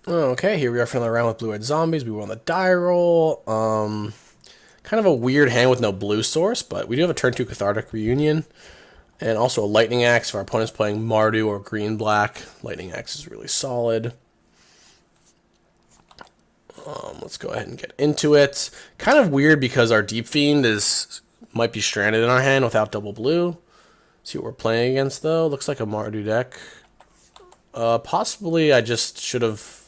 Okay, here we are feeling around with blue-red zombies. We were on the die roll. Kind of a weird hand with no blue source, but we do have a turn 2 Cathartic Reunion. And also a Lightning Axe if our opponent's playing Mardu or green-black. Lightning Axe is really solid. Let's go ahead and get into it. Kind of weird because our Deep Fiend might be stranded in our hand without double blue. See what we're playing against, though. Looks like a Mardu deck. Possibly I just should have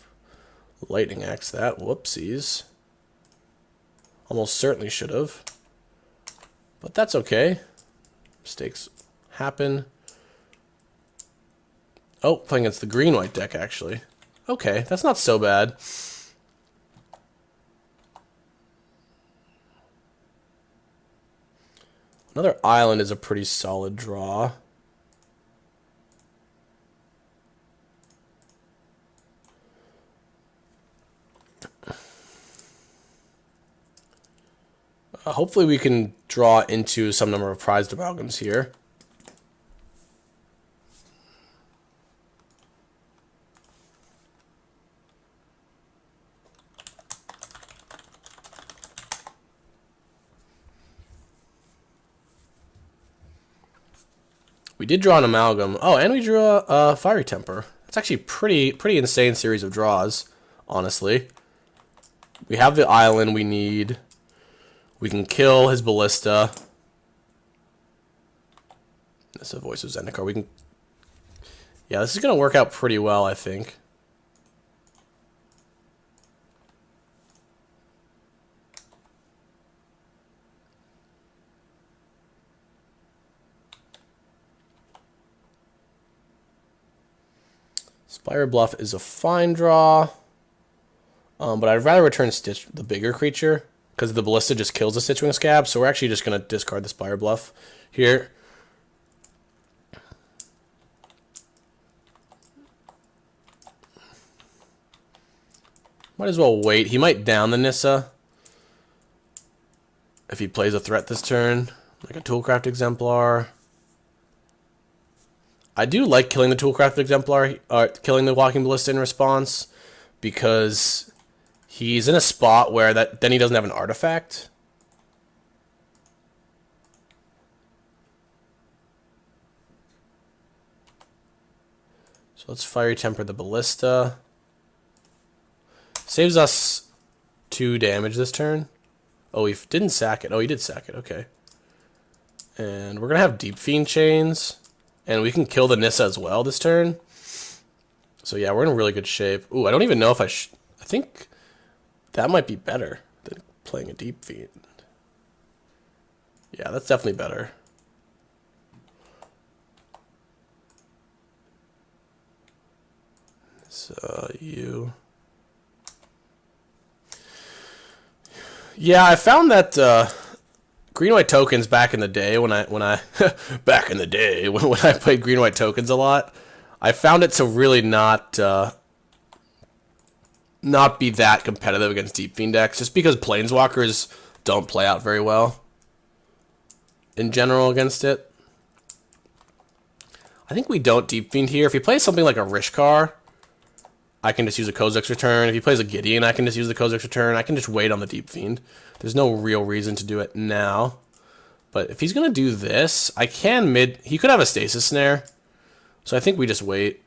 Lightning Axe that. Whoopsies. Almost certainly should have. But that's okay. Mistakes happen. Oh, playing against the green-white deck, actually. Okay, that's not so bad. Another island is a pretty solid draw. Hopefully we can draw into some number of prized amalgams here. We did draw an amalgam. Oh, and we drew a fiery temper. It's actually pretty insane series of draws, honestly. We have the island we need. We can kill his ballista. That's a Voice of Zendikar. We can. Yeah, this is gonna work out pretty well, I think. Spire Bluff is a fine draw. But I'd rather return Stitch, the bigger creature, because the Ballista just kills the Stitchwing Scab, so we're actually just going to discard the Spire Bluff here. Might as well wait. He might down the Nissa if he plays a threat this turn, like a Toolcraft Exemplar. I do like killing the Toolcraft Exemplar, killing the Walking Ballista in response, because he's in a spot where then he doesn't have an artifact. So let's Fiery Temper the Ballista. Saves us 2 damage this turn. Oh, he didn't sack it. Oh, he did sack it. Okay. And we're going to have Deep Fiend Chains. And we can kill the Nissa as well this turn. So yeah, we're in really good shape. Ooh, I don't even know if I think that might be better than playing a Deep Fiend. Yeah, that's definitely better. So you... Yeah, I found that green-white tokens back in the day when I back in the day when I played green-white tokens a lot, I found it to really not be that competitive against Deep Fiend decks, just because Planeswalkers don't play out very well in general against it. I think we don't Deep Fiend here. If he plays something like a Rishkar, I can just use a Kozilek's Return. If he plays a Gideon, I can just use the Kozilek's Return. I can just wait on the Deep Fiend. There's no real reason to do it now. But if he's going to do this, I can he could have a Stasis Snare. So I think we just wait.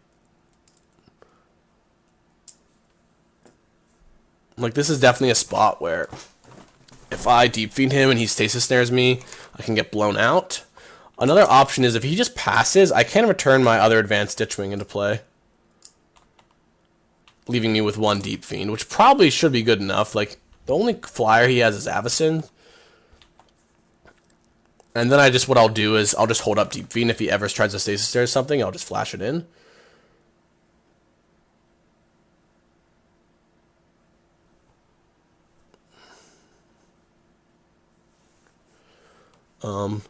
Like, this is definitely a spot where if I Deep Fiend him and he Stasis Snares me, I can get blown out. Another option is if he just passes, I can return my other Advanced Stitchwing into play, leaving me with 1 Deep Fiend, which probably should be good enough. Like, the only flyer he has is Avacyn. And then what I'll do is I'll just hold up Deep Fiend. If he ever tries to Stasis Snare something, I'll just flash it in.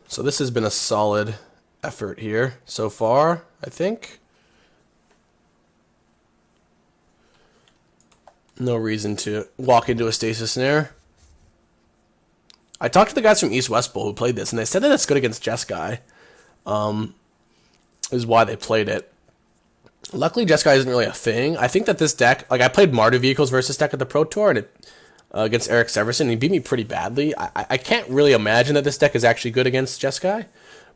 So this has been a solid effort here so far, I think. No reason to walk into a Stasis Snare. I talked to the guys from East West Bowl who played this, and they said that it's good against Jeskai. Is why they played it. Luckily, Jeskai isn't really a thing. I think that this deck, like I played Mardu Vehicles versus deck at the Pro Tour, and against Eric Severson, and he beat me pretty badly. I can't really imagine that this deck is actually good against Jeskai,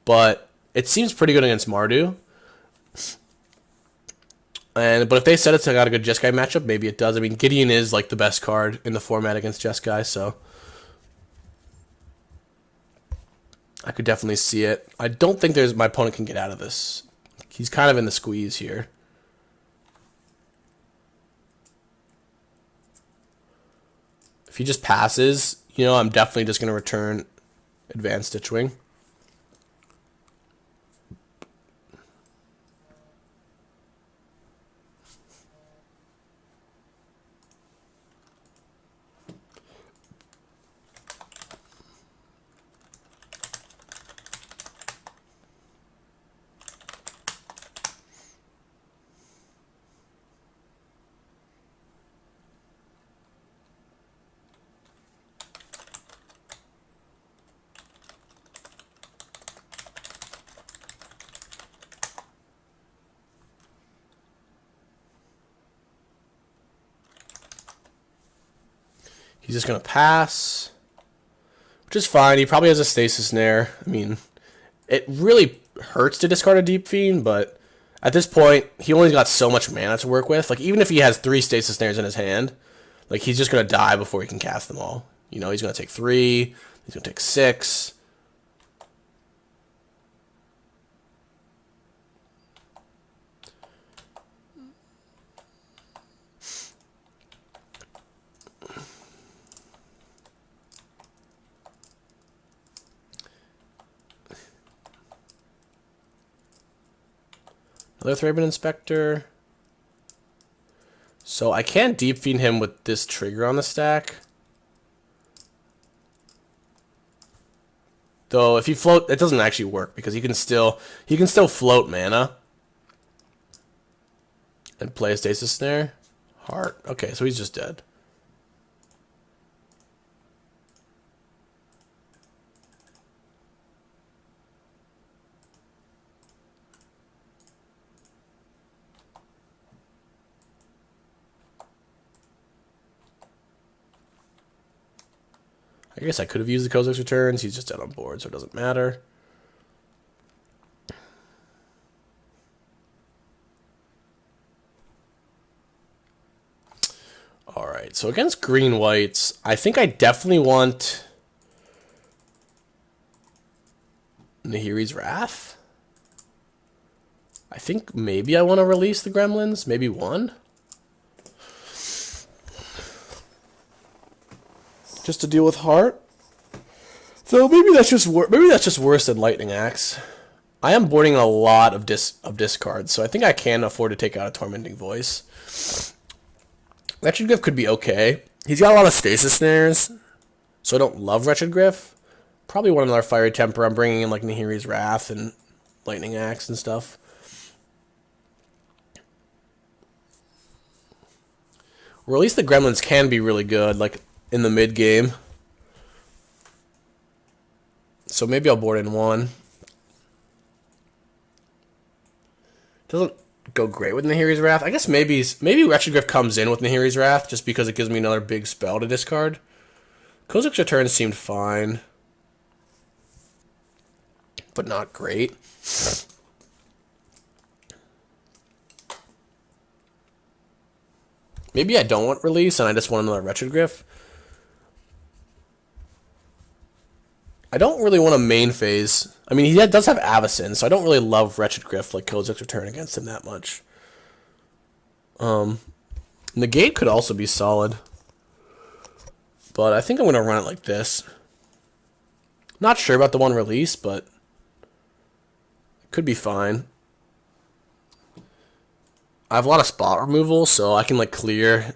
but it seems pretty good against Mardu. But if they said it's got a good Jeskai matchup, maybe it does. I mean, Gideon is like the best card in the format against Jeskai, so I could definitely see it. I don't think my opponent can get out of this. He's kind of in the squeeze here. If he just passes, you know, I'm definitely just going to return Advanced Stitchwing. He's just going to pass, which is fine. He probably has a Stasis Snare. I mean, it really hurts to discard a Deep Fiend, but at this point, he only got so much mana to work with. Like, even if he has 3 Stasis Snares in his hand, like, he's just going to die before he can cast them all. You know, he's going to take 3, he's going to take 6. Another Thraben Inspector. So I can't Deep Fiend him with this trigger on the stack. Though if you float, it doesn't actually work because he can still float mana and play a Stasis Snare. Heart. Okay, so he's just dead. I guess I could have used the Kozilek's Returns. He's just dead on board, so it doesn't matter. Alright, so against green-whites, I think I definitely want Nahiri's Wrath. I think maybe I want to release the Gremlins. Maybe one. Just to deal with Heart. So maybe that's just worse than Lightning Axe. I am boarding a lot of discards, so I think I can afford to take out a Tormenting Voice. Wretched Griff could be okay. He's got a lot of Stasis Snares, so I don't love Wretched Griff. Probably one another Fiery Temper. I'm bringing in like Nahiri's Wrath and Lightning Axe and stuff. Or at least the Gremlins can be really good, like in the mid game. So maybe I'll board in one. Doesn't go great with Nahiri's Wrath. I guess maybe Wretched Griff comes in with Nahiri's Wrath just because it gives me another big spell to discard. Kozilek's Return seemed fine, but not great. Maybe I don't want release and I just want another Wretched Griff. I don't really want a main phase. I mean, he does have Avacyn, so I don't really love Wretched Griff like Kozilek's Return against him that much. Negate could also be solid. But I think I'm going to run it like this. Not sure about the one release, but it could be fine. I have a lot of spot removal, so I can like clear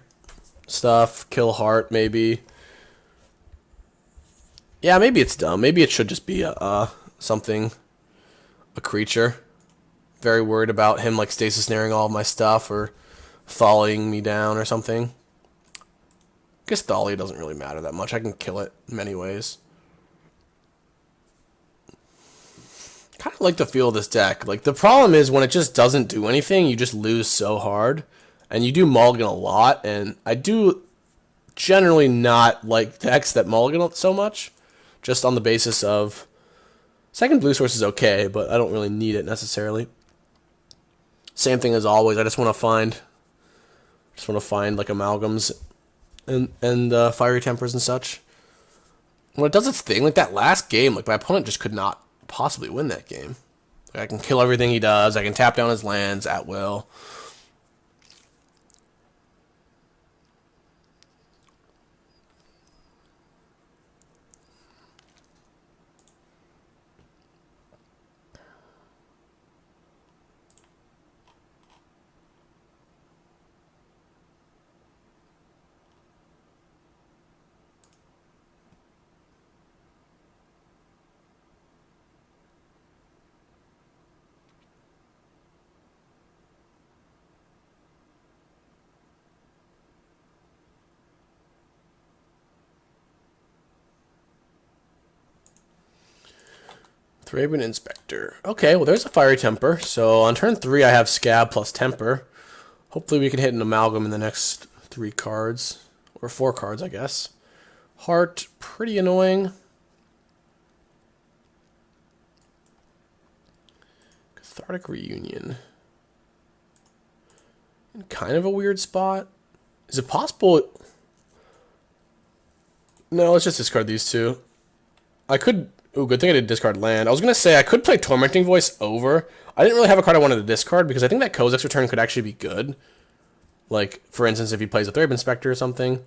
stuff, kill Heart maybe. Yeah, maybe it's dumb. Maybe it should just be a creature. Very worried about him like stasis snaring all of my stuff or following me down or something. I guess Thalia doesn't really matter that much. I can kill it in many ways. Kind kind of like the feel of this deck. Like, the problem is when it just doesn't do anything, you just lose so hard. And you do mulligan a lot, and I do generally not like decks that mulligan so much, just on the basis of second blue source is okay, but I don't really need it necessarily. Same thing as always. I just want to find like amalgams and fiery tempers and such. When it does its thing, like that last game, like my opponent just could not possibly win that game. Like, I can kill everything he does. I can tap down his lands at will. Rubin Inspector. Okay, well, there's a Fiery Temper. So on turn 3, I have Scab plus Temper. Hopefully we can hit an Amalgam in the next 3 cards. Or 4 cards, I guess. Heart, pretty annoying. Cathartic Reunion. In kind of a weird spot. Is it possible... No, let's just discard these 2. I could... Ooh, good thing I did discard land. I was going to say I could play Tormenting Voice over. I didn't really have a card I wanted to discard because I think that Kozak's Return could actually be good. Like, for instance, if he plays a Thrabe Inspector or something.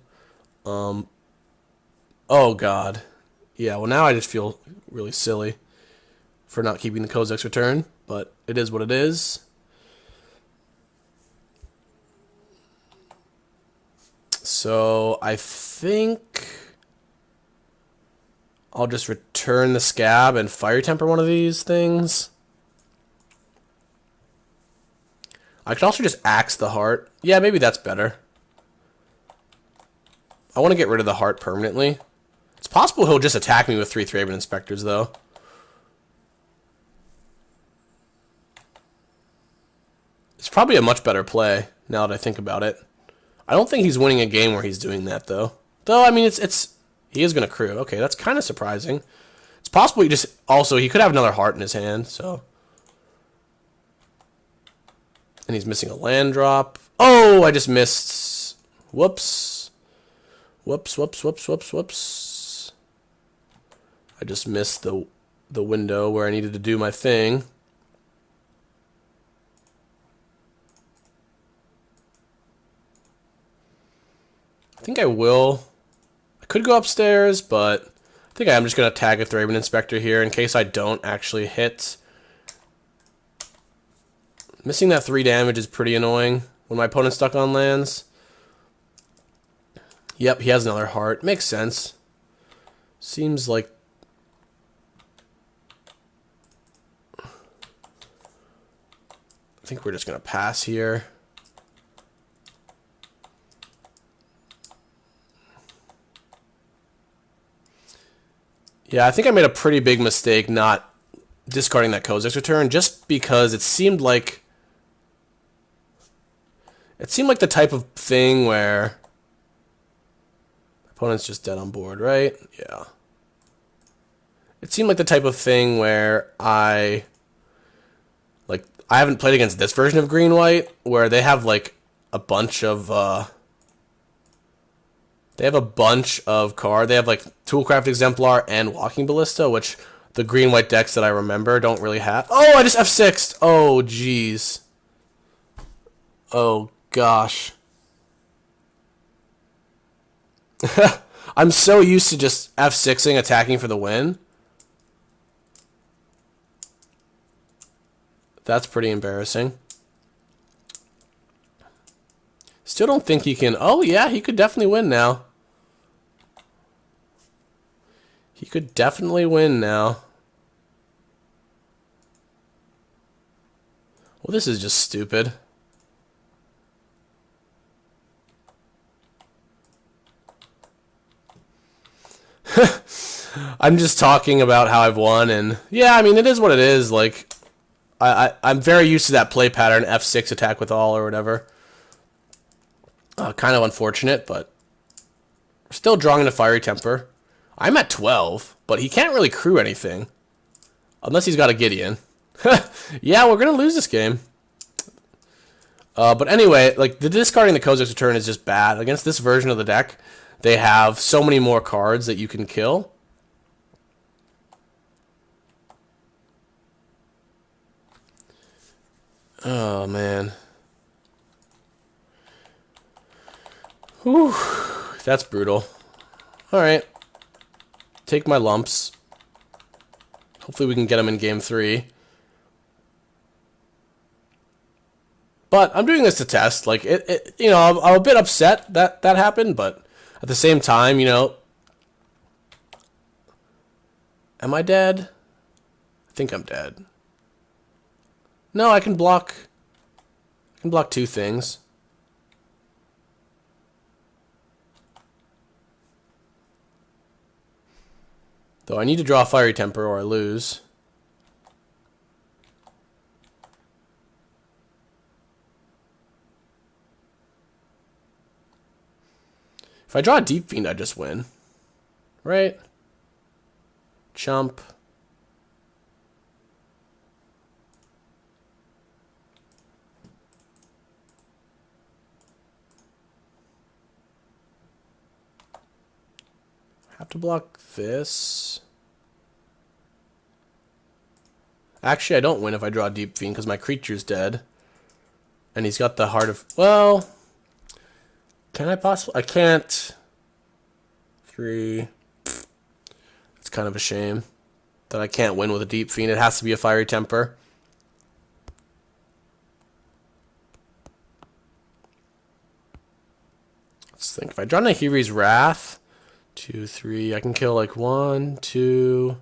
Oh, God. Yeah, well, now I just feel really silly for not keeping the Kozak's Return. But it is what it is. So, I think... I'll just return the Scab and Fiery Temper one of these things. I could also just Axe the Heart. Yeah, maybe that's better. I want to get rid of the Heart permanently. It's possible he'll just attack me with 3 Thraben Inspectors, though. It's probably a much better play, now that I think about it. I don't think he's winning a game where he's doing that, though. Though, I mean, he is going to crew. Okay, that's kind of surprising. It's possible he just... Also, he could have another Heart in his hand, so... And he's missing a land drop. Oh, I just missed. Whoops. Whoops, whoops, whoops, whoops, whoops. I just missed the window where I needed to do my thing. I think I will... Could go upstairs, but I think I'm just going to tag a Thraben Inspector here in case I don't actually hit. Missing that 3 damage is pretty annoying when my opponent's stuck on lands. Yep, he has another Heart. Makes sense. Seems like... I think we're just going to pass here. Yeah, I think I made a pretty big mistake not discarding that Kozak's Return just because it seemed like the type of thing where opponent's just dead on board, right? Yeah. It seemed like the type of thing where I haven't played against this version of green white where they have like a bunch of cards. They have like Toolcraft Exemplar and Walking Ballista, which the green-white decks that I remember don't really have. Oh, I just F6'd. Oh, jeez. Oh, gosh. I'm so used to just F6ing, attacking for the win. That's pretty embarrassing. Still don't think he can... Oh, yeah, he could definitely win now. He could definitely win now. Well, this is just stupid. I'm just talking about how I've won, and yeah, I mean, it is what it is. Like, I'm very used to that play pattern, F6 attack with all or whatever. Kind of unfortunate, but we're still drawing a Fiery Temper. I'm at 12, but he can't really crew anything. Unless he's got a Gideon. Yeah, we're going to lose this game. But anyway, like, the discarding the Kozak's Return is just bad. Against this version of the deck, they have so many more cards that you can kill. Oh, man. Whew. That's brutal. Alright. Take my lumps. Hopefully we can get him in game 3. But I'm doing this to test. Like, you know, I'm a bit upset that that happened, but at the same time, you know... Am I dead? I think I'm dead. No, I can block... I can block 2 things. Though I need to draw a Fiery Temper or I lose. If I draw a Deep Fiend, I just win. Right? Chump. Have to block this. Actually, I don't win if I draw a Deep Fiend because my creature's dead. And he's got the Heart of... Well... Can I possibly... I can't. 3. It's kind of a shame that I can't win with a Deep Fiend. It has to be a Fiery Temper. Let's think. If I draw Nahiri's Wrath... 2, 3... I can kill like 1, 2,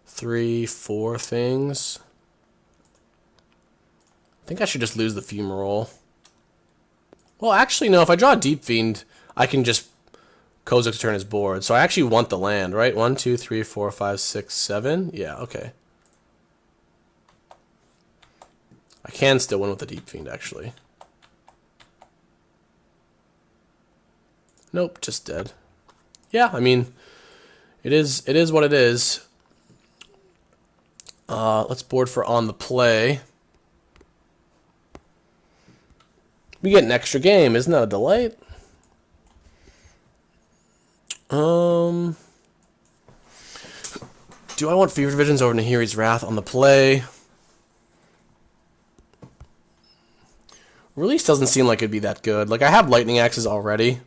3, 4 things. I think I should just lose the Fumarole. Well, actually, no. If I draw a Deep Fiend, I can just Kozak's Return his board. So I actually want the land, right? 1, 2, 3, 4, 5, 6, 7. Yeah, okay. I can still win with the Deep Fiend, actually. Nope, just dead. Yeah, I mean, it is what it is. Let's board for on the play. We get an extra game. Isn't that a delight? Do I want Fever Visions over Nahiri's Wrath on the play? Release doesn't seem like it'd be that good. Like, I have Lightning Axes already.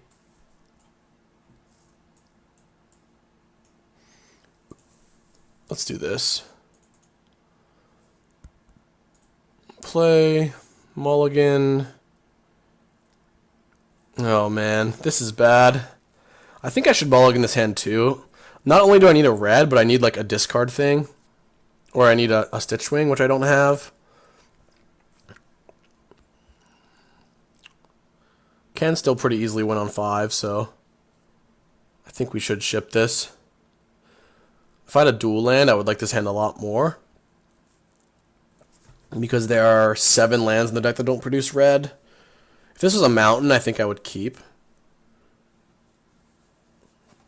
Let's do this. Play. Mulligan. Oh man, this is bad. I think I should mulligan this hand too. Not only do I need a red, but I need like a discard thing. Or I need a Stitchwing, which I don't have. Can still pretty easily win on 5, so I think we should ship this. If I had a dual land, I would like this hand a lot more. Because there are 7 lands in the deck that don't produce red. If this was a mountain, I think I would keep.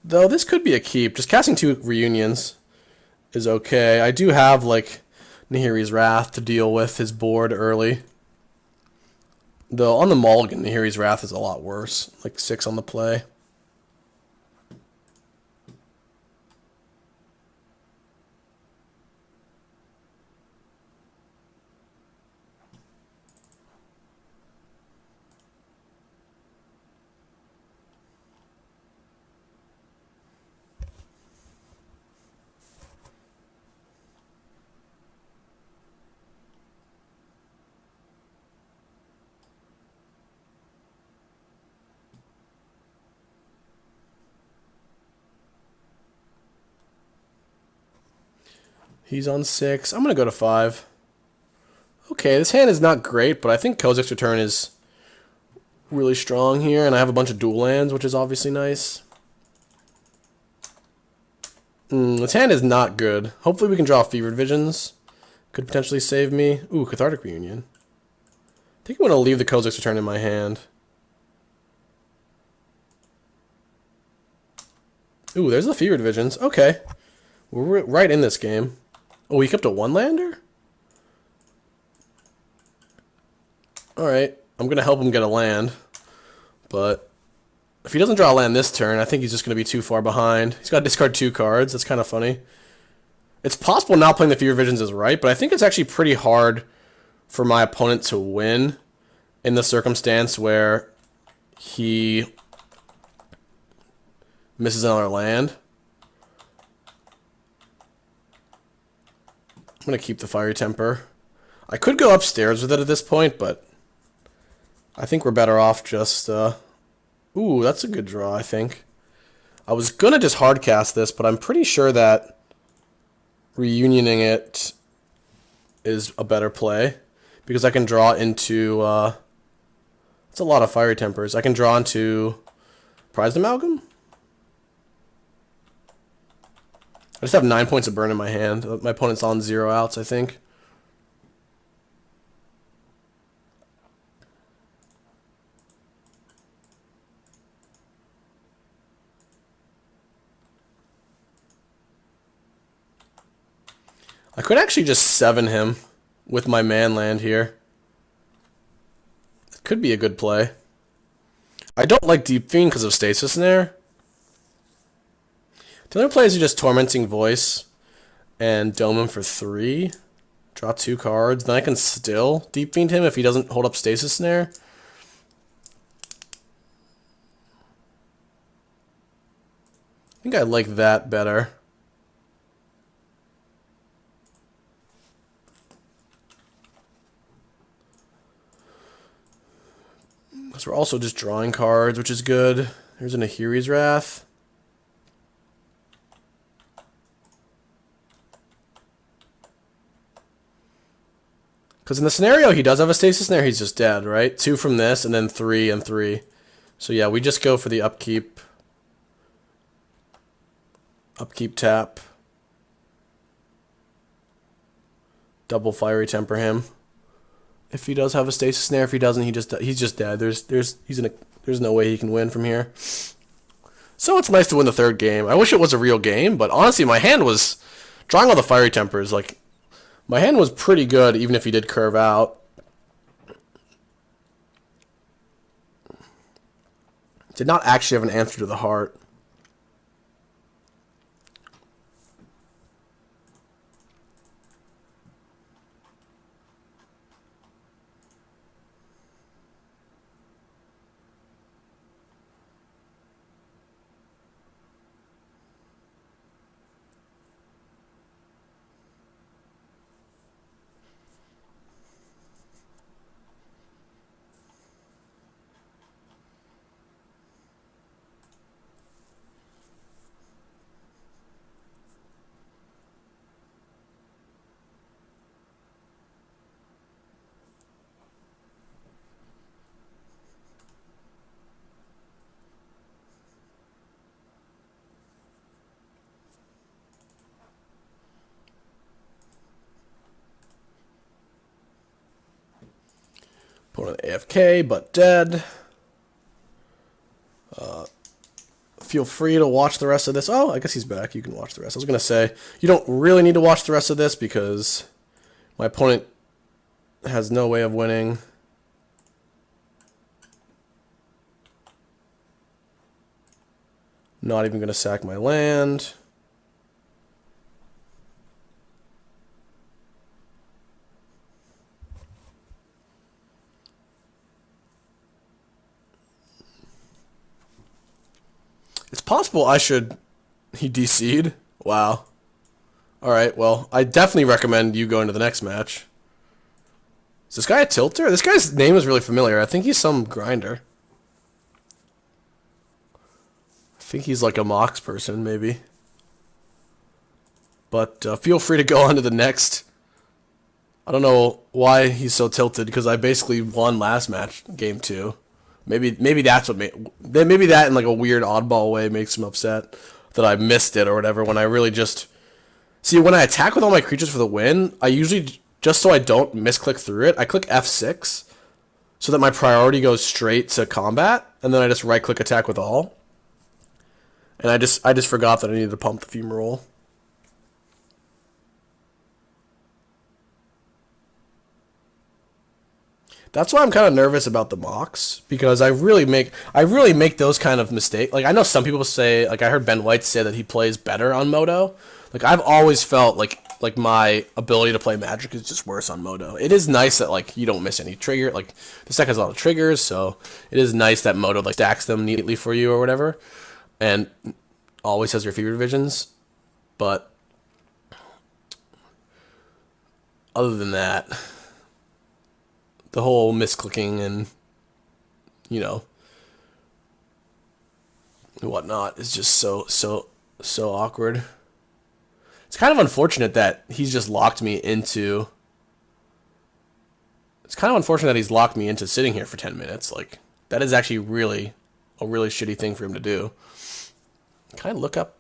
Though this could be a keep. Just casting 2 reunions is okay. I do have like Nahiri's Wrath to deal with his board early. Though on the mulligan, Nahiri's Wrath is a lot worse. Like 6 on the play. He's on 6. I'm going to go to 5. Okay, this hand is not great, but I think Kozak's Return is really strong here, and I have a bunch of dual lands, which is obviously nice. This hand is not good. Hopefully we can draw Fevered Visions. Could potentially save me. Ooh, Cathartic Reunion. I think I'm going to leave the Kozilek's Return in my hand. Ooh, there's the Fevered Visions. Okay. We're right in this game. Oh, he kept a one-lander? Alright. I'm going to help him get a land. But if he doesn't draw a land this turn, I think he's just going to be too far behind. He's got to discard 2 cards. That's kind of funny. It's possible not playing the Fevered Visions is right, but I think it's actually pretty hard for my opponent to win in the circumstance where he misses another land. I'm going to keep the Fiery Temper. I could go upstairs with it at this point, but I think we're better off just... Ooh, that's a good draw, I think. I was going to just hardcast this, but I'm pretty sure that reunioning it is a better play, because I can draw into... it's a lot of Fiery Tempers. I can draw into Prized Amalgam? I just have 9 points of burn in my hand. My opponent's on 0 outs, I think. I could actually just 7 him with my man land here. It could be a good play. I don't like Deep Fiend because of Stasis Snare. The other play is just Tormenting Voice and Dome him for 3. Draw 2 cards. Then I can still Deep Fiend him if he doesn't hold up Stasis Snare. I think I like that better. Because we're also just drawing cards, which is good. There's an Ahiri's Wrath. Because in the scenario he does have a Stasis Snare, he's just dead, right? 2 from this, and then 3 and 3. So yeah, we just go for the upkeep. Upkeep tap. Double Fiery Temper him. If he does have a Stasis Snare, if he doesn't, he's just dead. There's no way he can win from here. So it's nice to win the 3rd game. I wish it was a real game, but honestly, my hand was drawing all the Fiery Tempers. Like, my hand was pretty good, even if he did curve out. Did not actually have an answer to the heart. Opponent AFK, but dead. Feel free to watch the rest of this. Oh, I guess he's back. You can watch the rest. I was going to say, you don't really need to watch the rest of this because my opponent has no way of winning. Not even going to sack my land. It's possible I should... He DC'd? Wow. Alright, well, I definitely recommend you going to the next match. Is this guy a tilter? This guy's name is really familiar. I think he's some grinder. I think he's like a Mox person, maybe. But feel free to go on to the next. I don't know why he's so tilted, because I basically won last match, game 2. Maybe that's what maybe that in like a weird oddball way makes him upset. that I missed it or whatever when I really just... See, when I attack with all my creatures for the win, I usually, just so I don't misclick through it, I click F6 so that my priority goes straight to combat, and then I just right-click attack with all. And I just forgot that I needed to pump the fumarole. That's why I'm kind of nervous about the mocks, because I really make those kind of mistakes. Like, I know some people say, like I heard Ben White say that he plays better on Moto. Like, I've always felt like my ability to play Magic is just worse on Moto. It is nice that like you don't miss any trigger. Like, this deck has a lot of triggers, so it is nice that Moto like stacks them neatly for you or whatever, and always has your fever divisions. But other than that, the whole misclicking and, you know, whatnot is just so awkward. It's kind of unfortunate that he's just locked me into... It's kind of unfortunate that he's locked me into sitting here for 10 minutes. Like, that is actually really a really shitty thing for him to do. Can I look up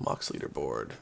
Mox leaderboard?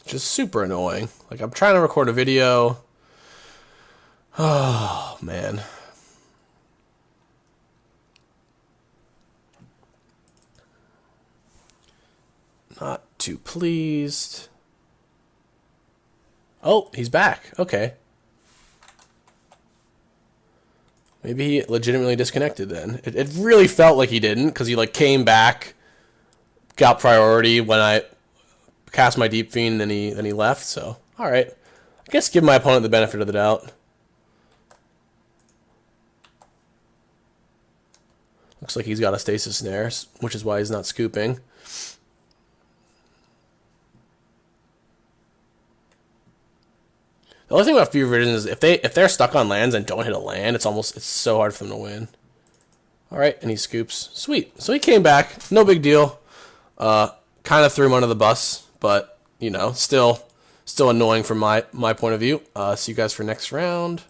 Just super annoying. Like, I'm trying to record a video. Oh, man. Not too pleased. Oh, he's back. Okay. Maybe he legitimately disconnected then. It really felt like he didn't, because he like came back, got priority when I cast my Deep Fiend, and then he left. So, all right, I guess give my opponent the benefit of the doubt. Looks like he's got a stasis snare, which is why he's not scooping. The only thing about Fever Vision is if they're stuck on lands and don't hit a land, it's so hard for them to win. All right, and he scoops. Sweet. So he came back. No big deal. Kind of threw him under the bus. But, you know, still annoying from my point of view. See you guys for next round.